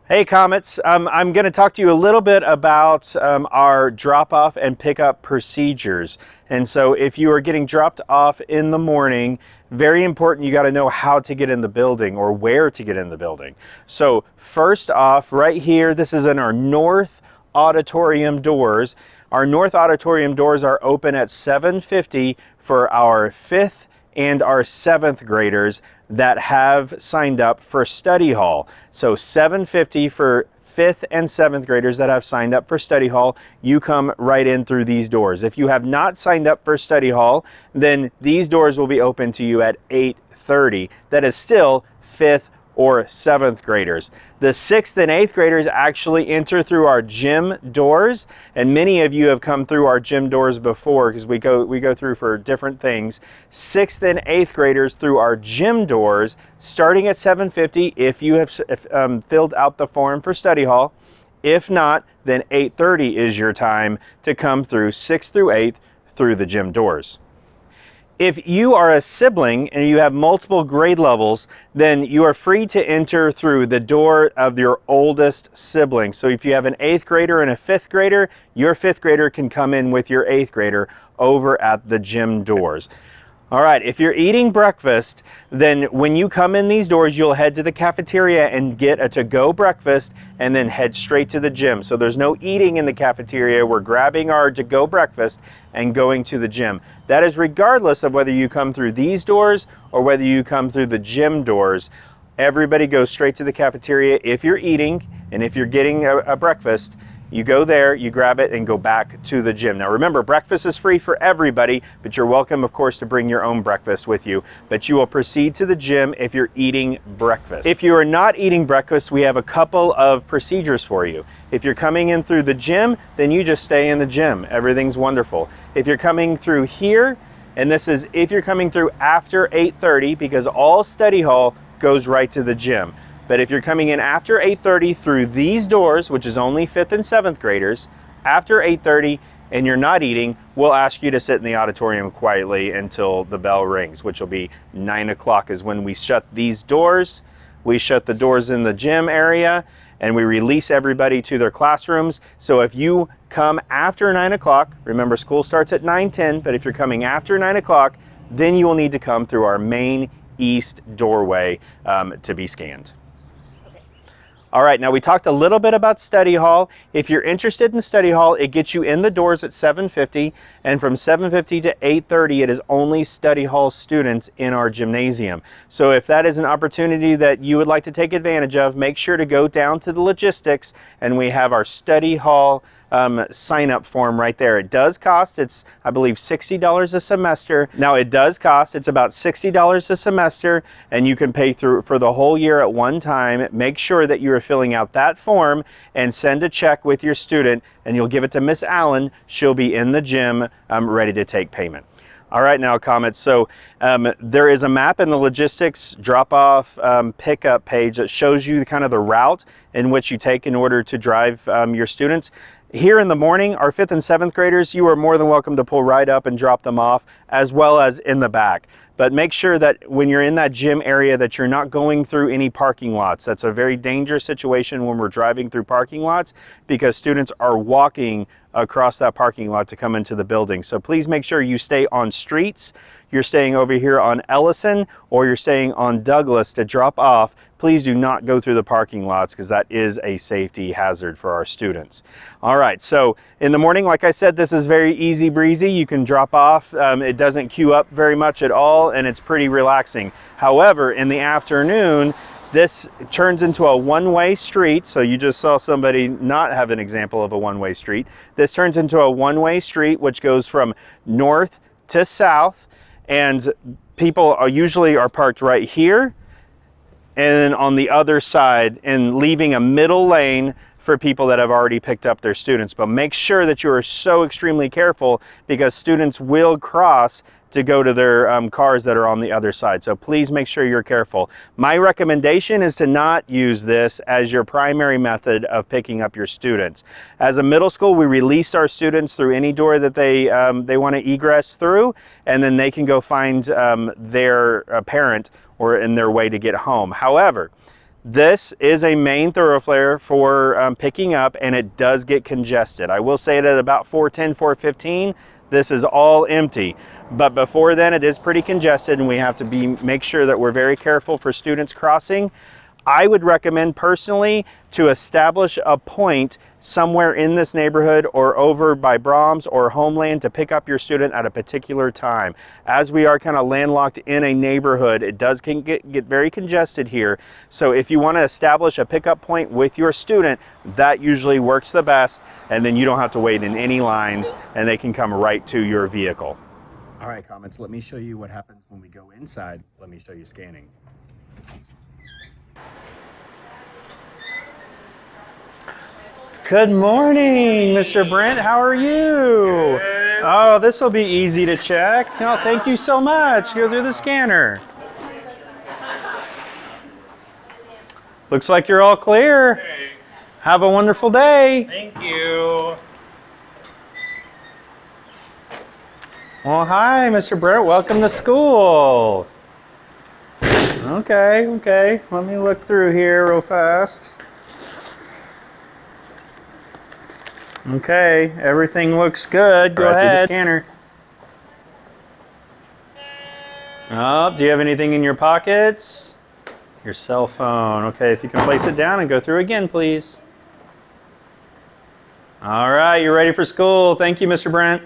Hey Comets, I'm going to talk to you a little bit about our drop-off and pickup procedures. And so if you are getting dropped off in the morning, very important, you got to know how to get in the building or where to get in the building. So first off, right here, this is in our North Auditorium doors. Our North Auditorium doors are open at 7:50 for our 5th and our 7th graders that have signed up for study hall. So 7:50 for 5th and 7th graders that have signed up for study hall. You come right in through these doors. If you have not signed up for study hall, then these doors will be open to you at 8:30. That is still 5th or 7th graders. The 6th and 8th graders actually enter through our gym doors, and many of you have come through our gym doors before because we go through for different things. 6th and 8th graders through our gym doors starting at 7:50 if you have filled out the form for study hall. If not, then 8:30 is your time to come through 6th through 8th through the gym doors. If you are a sibling and you have multiple grade levels, then you are free to enter through the door of your oldest sibling. So if you have an 8th grader and a 5th grader, your 5th grader can come in with your 8th grader over at the gym doors. All right, if you're eating breakfast, then when you come in these doors, you'll head to the cafeteria and get a to-go breakfast and then head straight to the gym. So there's no eating in the cafeteria. We're grabbing our to-go breakfast and going to the gym. That is regardless of whether you come through these doors or whether you come through the gym doors. Everybody goes straight to the cafeteria if you're eating, and if you're getting a breakfast, you go there, you grab it, and go back to the gym. Now remember, breakfast is free for everybody, but you're welcome, of course, to bring your own breakfast with you. But you will proceed to the gym if you're eating breakfast. If you are not eating breakfast, we have a couple of procedures for you. If you're coming in through the gym, then you just stay in the gym. Everything's wonderful. If you're coming through here, and this is if you're coming through after 8:30, because all study hall goes right to the gym. But if you're coming in after 8:30 through these doors, which is only 5th and 7th graders, after 8:30 and you're not eating, we'll ask you to sit in the auditorium quietly until the bell rings, which will be 9 o'clock is when we shut these doors. We shut the doors in the gym area and we release everybody to their classrooms. So if you come after 9 o'clock, remember school starts at 9:10, but if you're coming after 9 o'clock, then you will need to come through our main east doorway to be scanned. All right, now we talked a little bit about study hall. If you're interested in study hall, it gets you in the doors at 7:50, and from 7:50 to 8:30, it is only study hall students in our gymnasium. So if that is an opportunity that you would like to take advantage of, make sure to go down to the logistics, and we have our study hall sign-up form right there. It does cost, it's I believe $60 a semester. Now it does cost, it's about $60 a semester, and you can pay through for the whole year at one time. Make sure that you are filling out that form and send a check with your student, and you'll give it to Miss Allen. She'll be in the gym ready to take payment. All right, now Comets. So there is a map in the logistics drop-off pickup page that shows you kind of the route in which you take in order to drive your students. Here in the morning, our 5th and 7th graders, you are more than welcome to pull right up and drop them off, as well as in the back. But make sure that when you're in that gym area that you're not going through any parking lots. That's a very dangerous situation when we're driving through parking lots because students are walking across that parking lot to come into the building. So please make sure you stay on streets. You're staying over here on Ellison or you're staying on Douglas to drop off. Please do not go through the parking lots because that is a safety hazard for our students. All right, so in the morning, like I said, this is very easy breezy. You can drop off. It doesn't queue up very much at all and it's pretty relaxing. However, in the afternoon, this turns into a one-way street. So you just saw somebody not have an example of a one-way street. This turns into a one-way street, which goes from north to south. And people usually are parked right here and on the other side and leaving a middle lane for people that have already picked up their students. But make sure that you are so extremely careful because students will cross to go to their cars that are on the other side. So please make sure you're careful. My recommendation is to not use this as your primary method of picking up your students. As a middle school, we release our students through any door that they want to egress through, and then they can go find their parent or in their way to get home. However, This is a main thoroughfare for picking up, and it does get congested. I will say that at about 4:10, 4:15, this is all empty. But before then, it is pretty congested, and we have to make sure that we're very careful for students crossing. I would recommend personally to establish a point somewhere in this neighborhood or over by Brahms or Homeland to pick up your student at a particular time. As we are kind of landlocked in a neighborhood, it does get very congested here. So if you want to establish a pickup point with your student, that usually works the best, and then you don't have to wait in any lines and they can come right to your vehicle. All right, comments, let me show you what happens when we go inside. Let me show you scanning. Good morning, Mr. Brent. How are you? Good. Oh, this will be easy to check. No, thank you so much. Go through the scanner. Looks like you're all clear. Okay. Have a wonderful day. Thank you. Well, hi, Mr. Brent. Welcome to school. Okay. Let me look through here real fast. Okay, everything looks good. Go ahead. Through the scanner. Oh, do you have anything in your pockets? Your cell phone. Okay, if you can place it down and go through again, please. All right, you're ready for school. Thank you, Mr. Brent.